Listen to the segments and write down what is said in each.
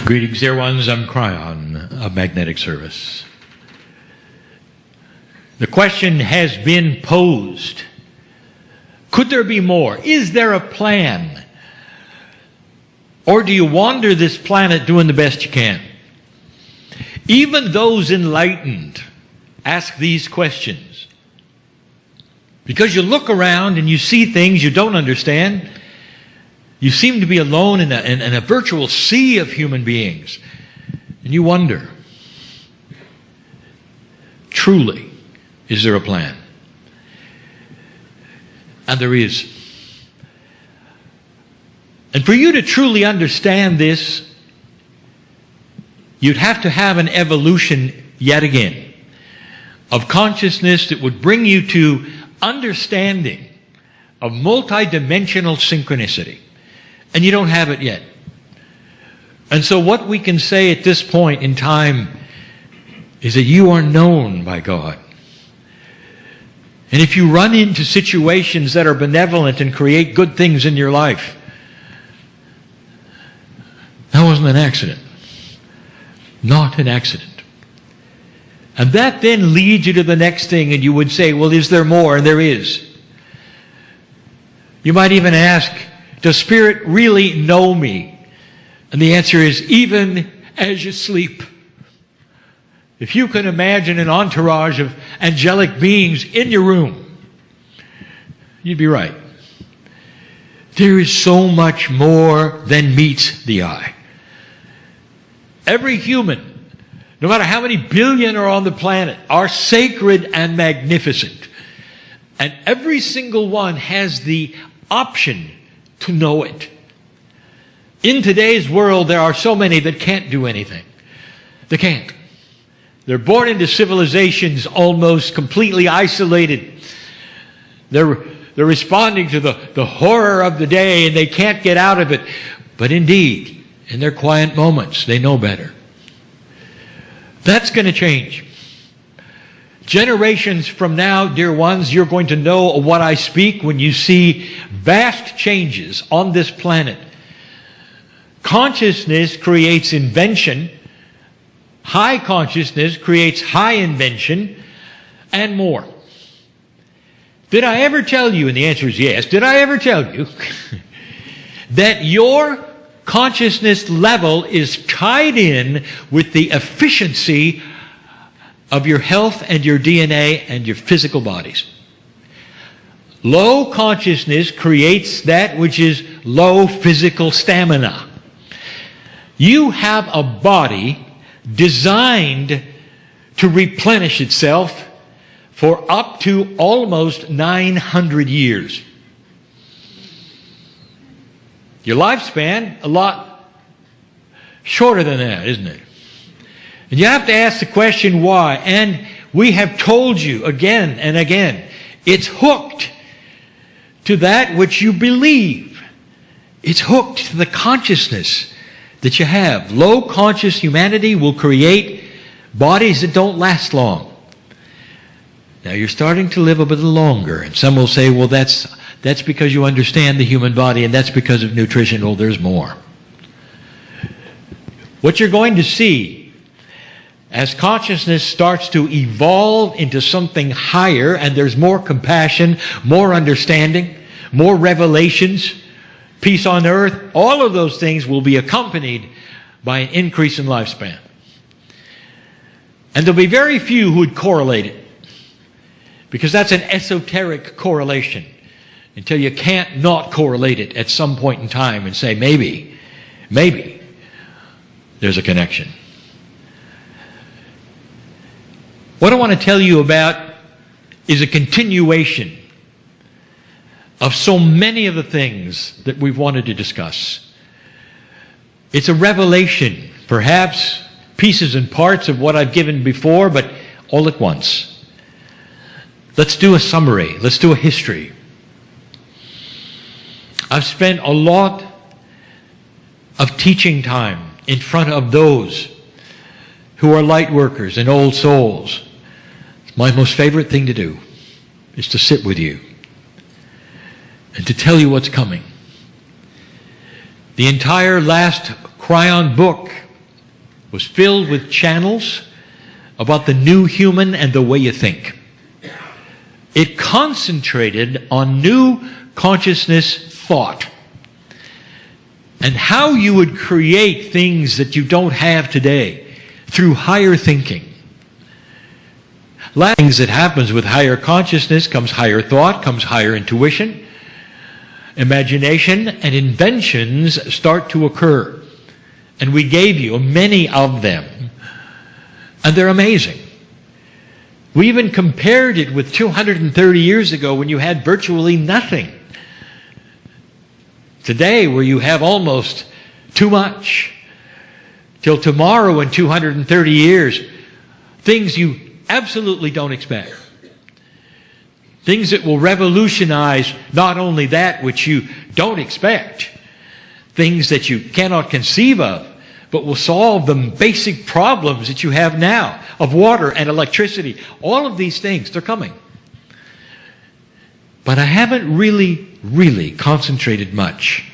Greetings, dear ones. I'm Kryon of Magnetic Service. The question has been posed. Could there be more? Is there a plan? Or do you wander this planet doing the best you can? Even those enlightened ask these questions. Because you look around and you see things you don't understand. You seem to be alone in a virtual sea of human beings. And you wonder, truly, is there a plan? And there is. And for you to truly understand this, you'd have to have an evolution yet again of consciousness that would bring you to understanding of multidimensional synchronicity. And you don't have it yet. And so what we can say at this point in time is that you are known by God. And if you run into situations that are benevolent and create good things in your life, that wasn't an accident. Not an accident. And that then leads you to the next thing, and you would say, well, is there more? And there is. You might even ask, does Spirit really know me? And the answer is, even as you sleep. If you can imagine an entourage of angelic beings in your room, you'd be right. There is so much more than meets the eye. Every human, no matter how many billion are on the planet, are sacred and magnificent. And every single one has the option to know it. In today's world, there are so many that can't do anything. They can't. They're born into civilizations almost completely isolated. They're responding to the horror of the day, and they can't get out of it. But indeed, in their quiet moments, they know better. That's going to change. Generations from now, dear ones, you're going to know of what I speak when you see vast changes on this planet. Consciousness creates invention. High consciousness creates high invention and more. Did I ever tell you, and the answer is yes, did I ever tell you that your consciousness level is tied in with the efficiency of your health and your DNA and your physical bodies? Low consciousness creates that which is low physical stamina. You have a body designed to replenish itself for up to almost 900 years. Your lifespan, a lot shorter than that, isn't it? And you have to ask the question why. And we have told you again and again, it's hooked to that which you believe. It's hooked to the consciousness that you have. Low conscious humanity will create bodies that don't last long. Now you're starting to live a little longer, and some will say, well, that's because you understand the human body, and that's because of nutrition. Well, there's more. What you're going to see as consciousness starts to evolve into something higher, and there's more compassion, more understanding, more revelations, peace on earth, all of those things will be accompanied by an increase in lifespan. And there'll be very few who would correlate it, because that's an esoteric correlation, until you can't not correlate it at some point in time and say, maybe there's a connection. What I want to tell you about is a continuation of so many of the things that we've wanted to discuss. It's a revelation, perhaps pieces and parts of what I've given before, but all at once. Let's do a summary. Let's do a history. I've spent a lot of teaching time in front of those who are light workers and old souls. My most favorite thing to do is to sit with you and to tell you what's coming. The entire last Kryon book was filled with channels about the new human and the way you think. It concentrated on new consciousness thought and how you would create things that you don't have today through higher thinking. Last things that happens with higher consciousness comes higher thought, comes higher intuition, imagination, and inventions start to occur. And we gave you many of them, and they're amazing. We even compared it with 230 years ago when you had virtually nothing. Today, where you have almost too much. Till tomorrow in 230 years, things you absolutely don't expect. Things that will revolutionize not only that which you don't expect, things that you cannot conceive of, but will solve the basic problems that you have now of water and electricity. All of these things, they're coming. But I haven't really concentrated much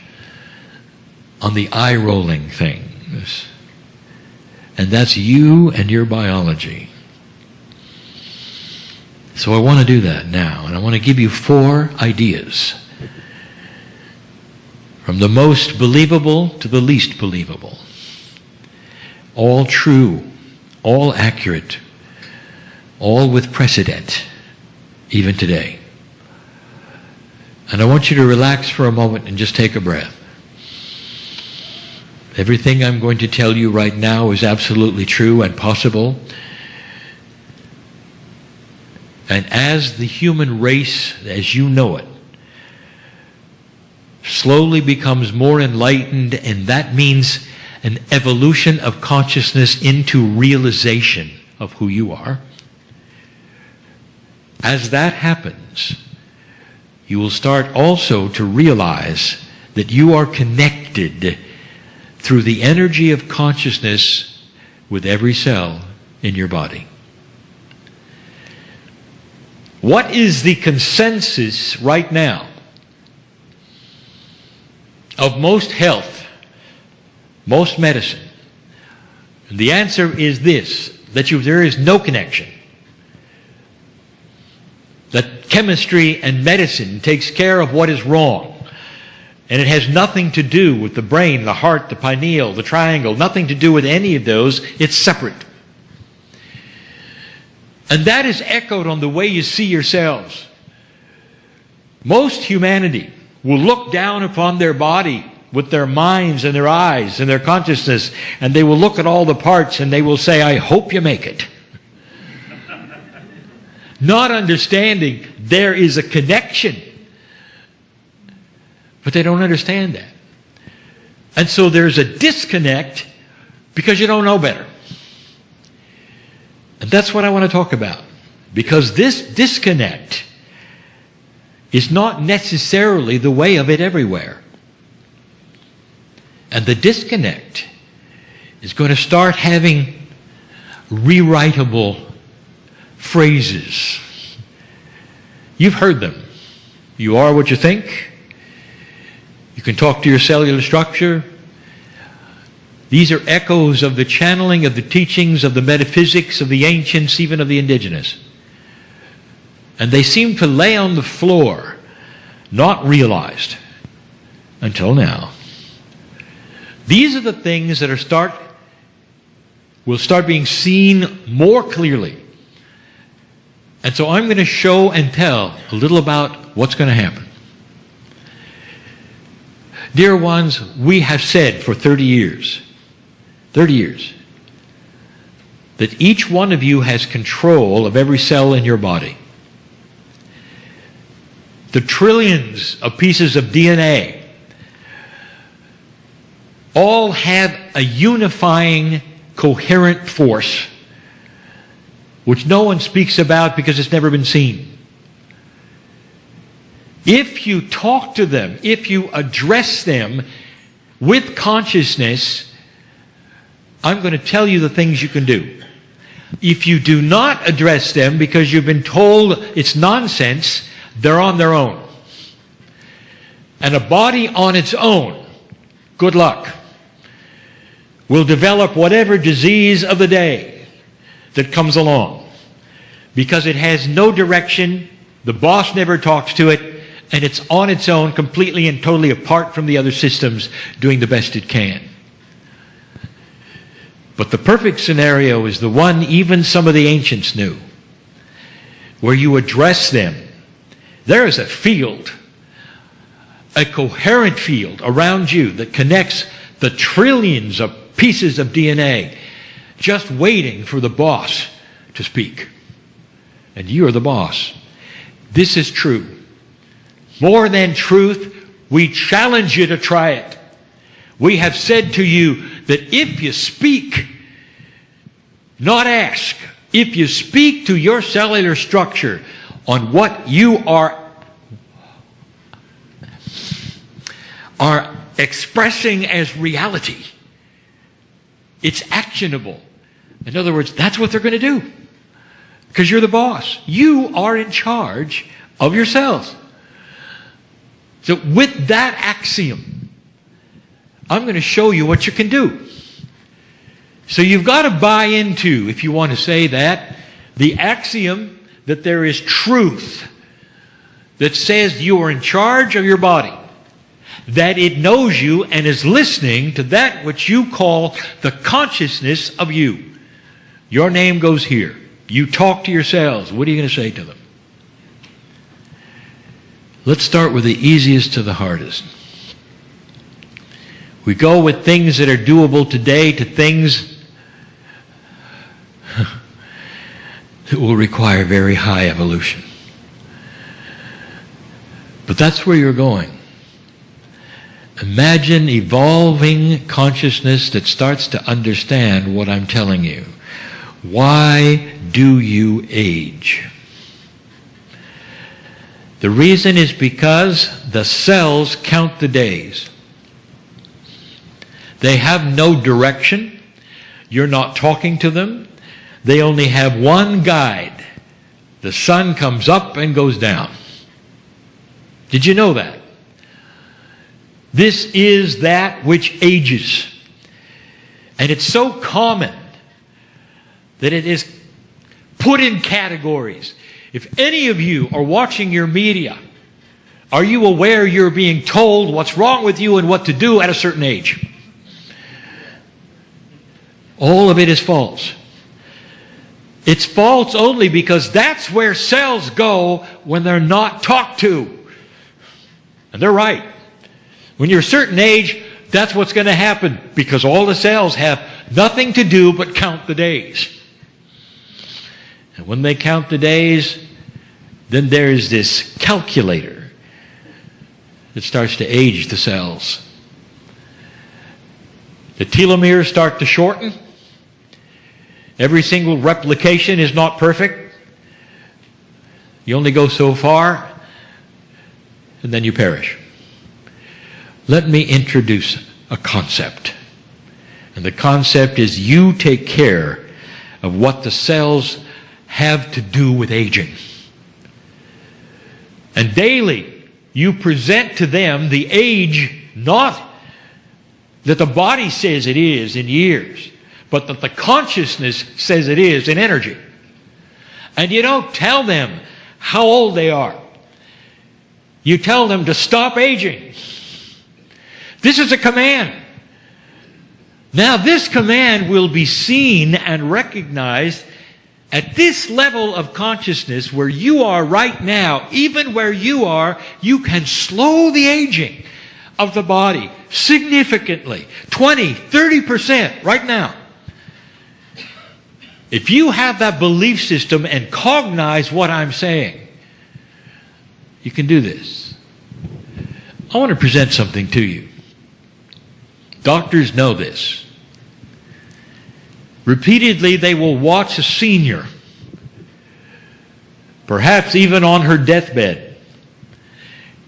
on the eye-rolling things. And that's you and your biology. So I want to do that now. And I want to give you 4 ideas. From the most believable to the least believable. All true, all accurate, all with precedent, even today. And I want you to relax for a moment and just take a breath. Everything I'm going to tell you right now is absolutely true and possible. And as the human race, as you know it, slowly becomes more enlightened, and that means an evolution of consciousness into realization of who you are. As that happens, you will start also to realize that you are connected through the energy of consciousness with every cell in your body. What is the consensus right now of most health, most medicine? And the answer is this, that there is no connection. That chemistry and medicine takes care of what is wrong. And it has nothing to do with the brain, the heart, the pineal, the triangle, nothing to do with any of those. It's separate. And that is echoed on the way you see yourselves. Most humanity will look down upon their body with their minds and their eyes and their consciousness, and they will look at all the parts and they will say, I hope you make it. Not understanding there is a connection. But they don't understand that. And so there's a disconnect because you don't know better. And that's what I want to talk about. Because this disconnect is not necessarily the way of it everywhere. And the disconnect is going to start having rewritable phrases. You've heard them. You are what you think. You can talk to your cellular structure. These are echoes of the channeling of the teachings of the metaphysics of the ancients, even of the indigenous. And they seem to lay on the floor, not realized until now. These are the things that will start being seen more clearly. And so I'm going to show and tell a little about what's going to happen. Dear ones, we have said for 30 years, that each one of you has control of every cell in your body. The trillions of pieces of DNA all have a unifying, coherent force which no one speaks about because it's never been seen. If you talk to them, if you address them with consciousness, I'm going to tell you the things you can do. If you do not address them because you've been told it's nonsense, they're on their own. And a body on its own, good luck. will develop whatever disease of the day that comes along because it has no direction, the boss never talks to it, and it's on its own, completely and totally apart from the other systems, doing the best it can. But the perfect scenario is the one even some of the ancients knew, where you address them. There is a field, a coherent field around you that connects the trillions of pieces of DNA, just waiting for the boss to speak. And you are the boss. This is true. More than truth, we challenge you to try it. We have said to you that if you speak, not ask, if you speak to your cellular structure on what you are expressing as reality, it's actionable. In other words, that's what they're going to do. Because you're the boss. You are in charge of your cells. So with that axiom, I'm going to show you what you can do. So you've got to buy into, if you want to say that, the axiom that there is truth that says you are in charge of your body, that it knows you and is listening to that which you call the consciousness of you. Your name goes here. You talk to your cells. What are you going to say to them? Let's start with the easiest to the hardest. We go with things that are doable today to things that will require very high evolution. But that's where you're going. Imagine evolving consciousness that starts to understand what I'm telling you. Why do you age? The reason is because the cells count the days. They have no direction. You're not talking to them. They only have one guide. The sun comes up and goes down. Did you know that? This is that which ages. And it's so common that it is put in categories. If any of you are watching your media, are you aware you're being told what's wrong with you and what to do at a certain age? All of it is false. It's false only because that's where cells go when they're not talked to. And they're right. When you're a certain age, that's what's going to happen because all the cells have nothing to do but count the days. And when they count the days, then there's this calculator that starts to age the cells. The telomeres start to shorten. Every single replication is not perfect. You only go so far, and then you perish. Let me introduce a concept. And the concept is you take care of what the cells have to do with aging. And daily, you present to them the age, not that the body says it is in years, but that the consciousness says it is in energy. And you don't tell them how old they are. You tell them to stop aging. This is a command. Now, this command will be seen and recognized at this level of consciousness where you are right now. Even where you are, you can slow the aging of the body significantly. 20, 30% right now. If you have that belief system and cognize what I'm saying, you can do this. I want to present something to you. Doctors know this. Repeatedly, they will watch a senior, perhaps even on her deathbed,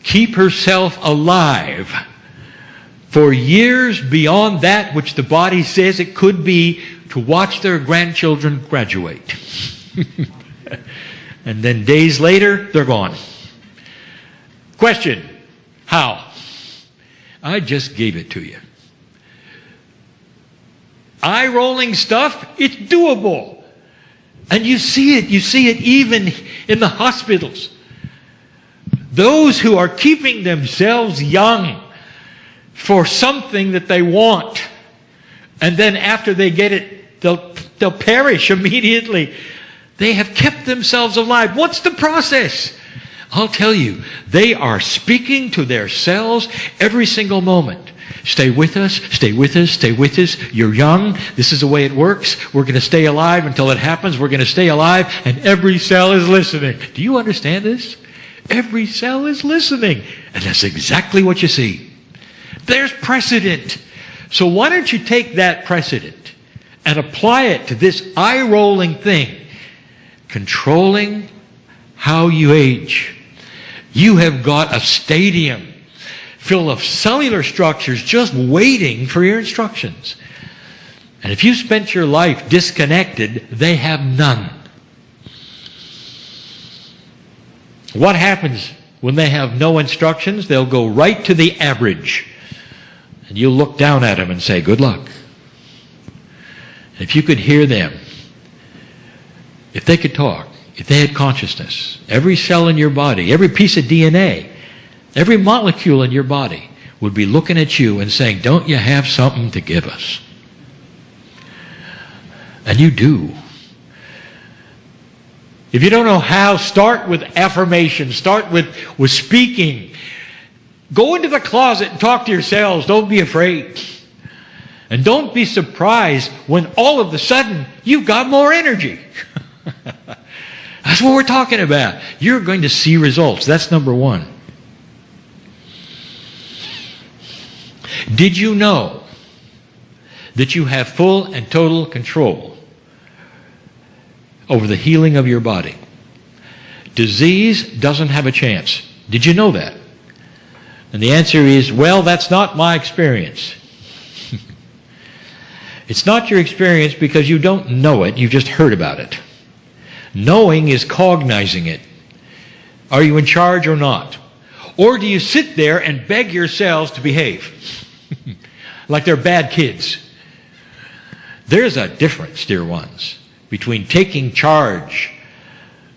keep herself alive for years beyond that which the body says it could be, to watch their grandchildren graduate. And then days later, they're gone. Question, how? I just gave it to you. eye-rolling stuff, it's doable. And you see it even in the hospitals. Those who are keeping themselves young for something that they want, and then after they get it, they'll perish immediately. They have kept themselves alive. What's the process? I'll tell you, they are speaking to their cells every single moment. Stay with us, stay with us, stay with us. You're young. This is the way it works. We're going to stay alive until it happens. We're going to stay alive, and every cell is listening. Do you understand this? Every cell is listening. And that's exactly what you see. There's precedent. So why don't you take that precedent and apply it to this eye-rolling thing, controlling how you age. You have got a stadium full of cellular structures just waiting for your instructions. And if you spent your life disconnected, they have none. What happens when they have no instructions? They'll go right to the average. And you'll look down at them and say, good luck. If you could hear them, if they could talk, if they had consciousness, every cell in your body, every piece of DNA, every molecule in your body would be looking at you and saying, don't you have something to give us? And you do. If you don't know how, start with affirmation. Start with speaking. Go into the closet and talk to your cells. Don't be afraid. And don't be surprised when all of a sudden you've got more energy. That's what we're talking about. You're going to see results. That's number one. Did you know that you have full and total control over the healing of your body? Disease doesn't have a chance. Did you know that? And the answer is, well, that's not my experience. It's not your experience because you don't know it, you've just heard about it. Knowing is cognizing it. Are you in charge or not? Or do you sit there and beg your cells to behave? Like they're bad kids. There's a difference, dear ones, between taking charge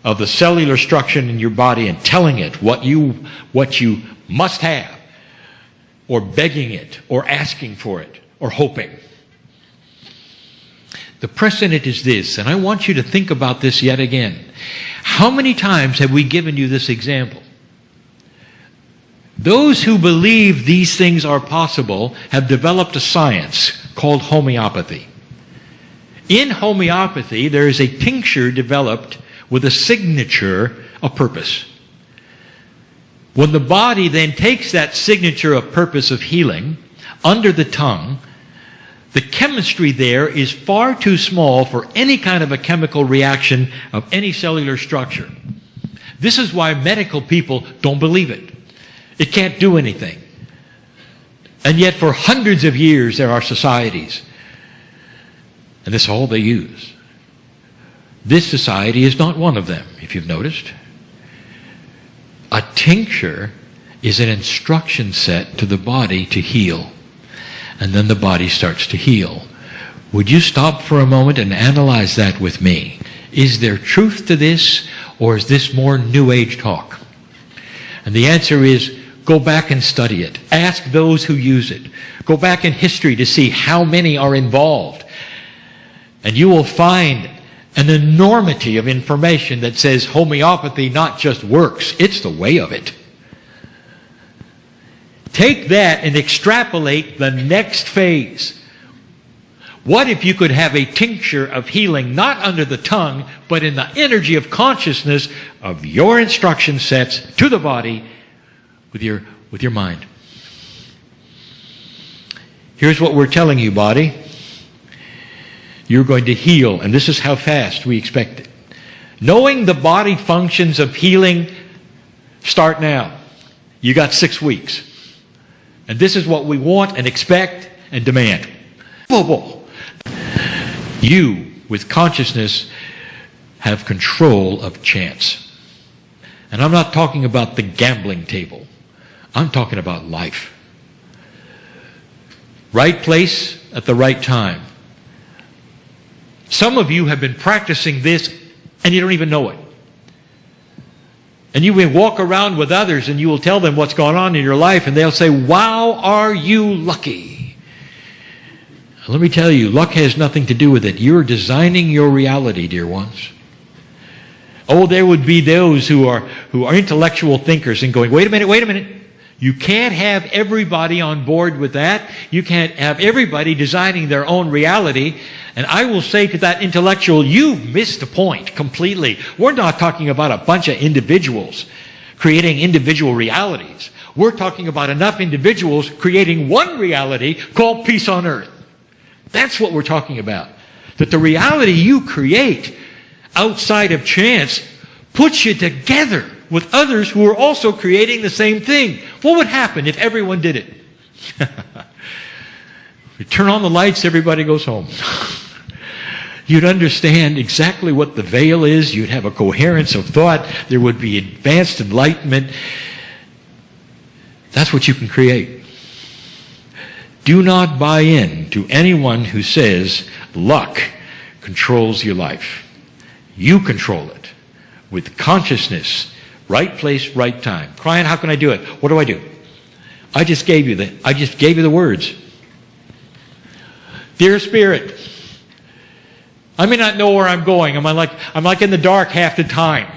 of the cellular structure in your body and telling it what you must have, or begging it, or asking for it, or hoping. The precedent is this, and I want you to think about this yet again. How many times have we given you this example? Those who believe these things are possible have developed a science called homeopathy. In homeopathy, there is a tincture developed with a signature of purpose. When the body then takes that signature of purpose of healing under the tongue, the chemistry there is far too small for any kind of a chemical reaction of any cellular structure. This is why medical people don't believe it. It can't do anything. And yet for hundreds of years there are societies, and this is all they use. This society is not one of them, if you've noticed. A tincture is an instruction set to the body to heal. And then the body starts to heal. Would you stop for a moment and analyze that with me? Is there truth to this, or is this more New Age talk? And the answer is, go back and study it. Ask those who use it. Go back in history to see how many are involved. And you will find an enormity of information that says homeopathy not just works, it's the way of it. Take that and extrapolate the next phase. What if you could have a tincture of healing not under the tongue, but in the energy of consciousness of your instruction sets to the body with your mind? Here's what we're telling you, body. You're going to heal, and this is how fast we expect it. Knowing the body functions of healing, start now. You got 6 weeks. And this is what we want and expect and demand. You, with consciousness, have control of chance. And I'm not talking about the gambling table. I'm talking about life. Right place at the right time. Some of you have been practicing this and you don't even know it. And you will walk around with others and you will tell them what's going on in your life and they'll say, wow, are you lucky? Let me tell you, luck has nothing to do with it. You're designing your reality, dear ones. Oh, there would be those who are intellectual thinkers and going, wait a minute. You can't have everybody on board with that. You can't have everybody designing their own reality. And I will say to that intellectual, you've missed the point completely. We're not talking about a bunch of individuals creating individual realities. We're talking about enough individuals creating one reality called peace on earth. That's what we're talking about. That the reality you create outside of chance puts you together with others who are also creating the same thing. What would happen if everyone did it? You turn on the lights, everybody goes home. You'd understand exactly what the veil is. You'd have a coherence of thought. There would be advanced enlightenment. That's what you can create. Do not buy in to anyone who says luck controls your life. You control it with consciousness, right place, right time. Kryon, how can I do it? What do? I just gave you the words. Dear Spirit, I may not know where I'm going. I'm like in the dark half the time.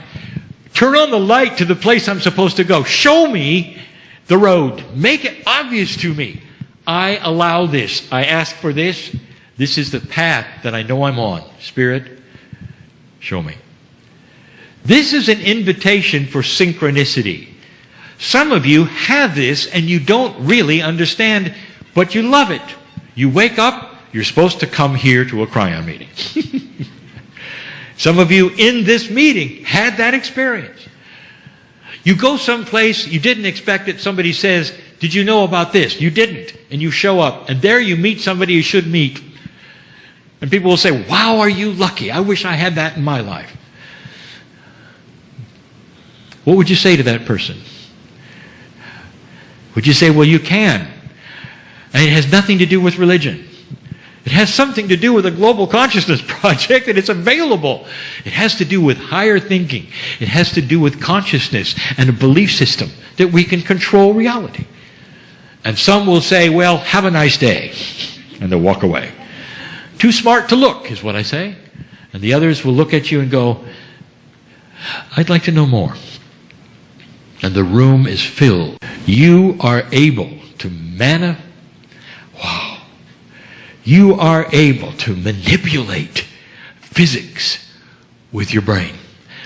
Turn on the light to the place I'm supposed to go. Show me the road. Make it obvious to me. I allow this. I ask for this. This is the path that I know I'm on. Spirit, show me. This is an invitation for synchronicity. Some of you have this and you don't really understand, but you love it. You wake up, you're supposed to come here to a Kryon meeting. Some of you in this meeting had that experience. You go someplace, you didn't expect it, somebody says, did you know about this? You didn't. And you show up, and there you meet somebody you should meet. And people will say, wow, are you lucky? I wish I had that in my life. What would you say to that person? Would you say, well, you can? And it has nothing to do with religion. It has something to do with a global consciousness project, and it's available. It has to do with higher thinking. It has to do with consciousness and a belief system that we can control reality. And some will say, well, have a nice day. And they'll walk away. Too smart to look, is what I say. And the others will look at you and go, I'd like to know more. And the room is filled. You are able to You are able to manipulate physics with your brain,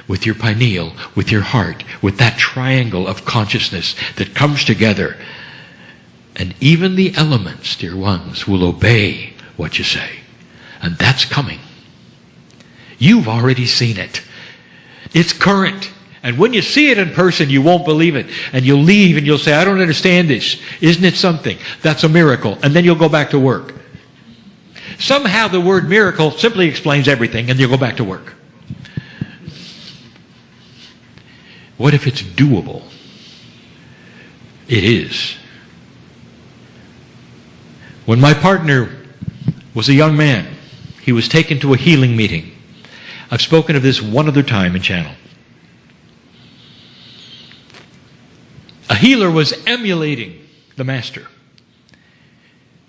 with your pineal, with your heart, with that triangle of consciousness that comes together. And even the elements, dear ones, will obey what you say. And that's coming. You've already seen it. It's current. And when you see it in person, you won't believe it. And you'll leave and you'll say, I don't understand this. Isn't it something? That's a miracle. And then you'll go back to work. Somehow the word miracle simply explains everything, and you'll go back to work. What if it's doable? It is. When my partner was a young man, he was taken to a healing meeting. I've spoken of this one other time in Channel. A healer was emulating the master.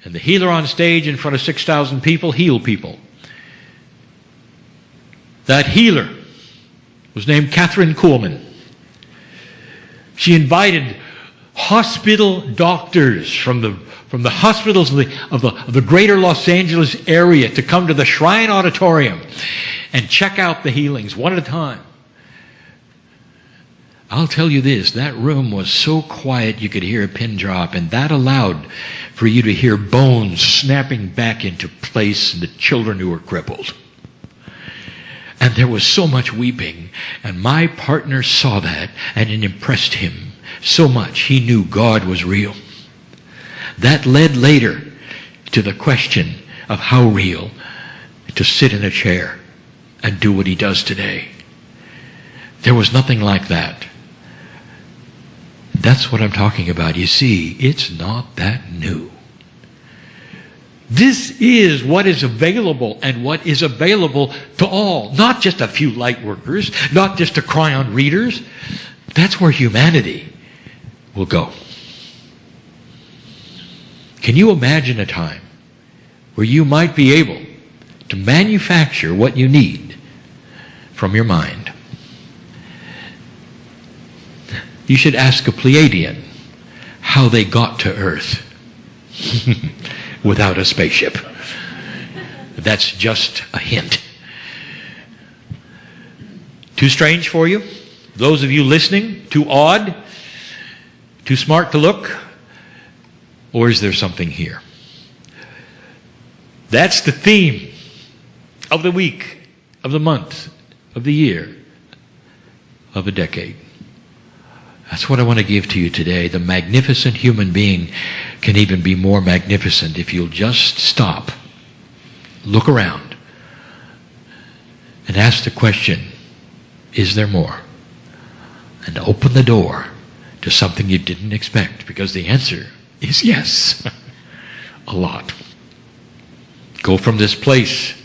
And the healer on stage in front of 6,000 people healed people. That healer was named Catherine Kuhlman. She invited hospital doctors from the hospitals of the greater Los Angeles area to come to the Shrine Auditorium and check out the healings one at a time. I'll tell you this, that room was so quiet you could hear a pin drop, and that allowed for you to hear bones snapping back into place in the children who were crippled. And there was so much weeping, and my partner saw that, and it impressed him so much. He knew God was real. That led later to the question of how real to sit in a chair and do what he does today. There was nothing like that. That's what I'm talking about. You see, it's not that new. This is what is available and what is available to all. Not just a few light workers, not just the Kryon readers. That's where humanity will go. Can you imagine a time where you might be able to manufacture what you need from your mind? You should ask a Pleiadian how they got to Earth without a spaceship. That's just a hint. Too strange for you? Those of you listening, too odd? Too smart to look? Or is there something here? That's the theme of the week, of the month, of the year, of a decade. That's what I want to give to you today. The magnificent human being can even be more magnificent if you'll just stop, look around, and ask the question, is there more? And open the door to something you didn't expect, because the answer is yes. A lot. Go from this place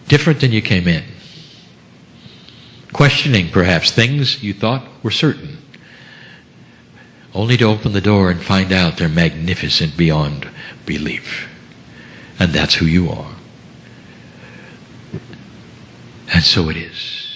different than you came in. Questioning, perhaps, things you thought were certain, only to open the door and find out they're magnificent beyond belief. And that's who you are. And so it is.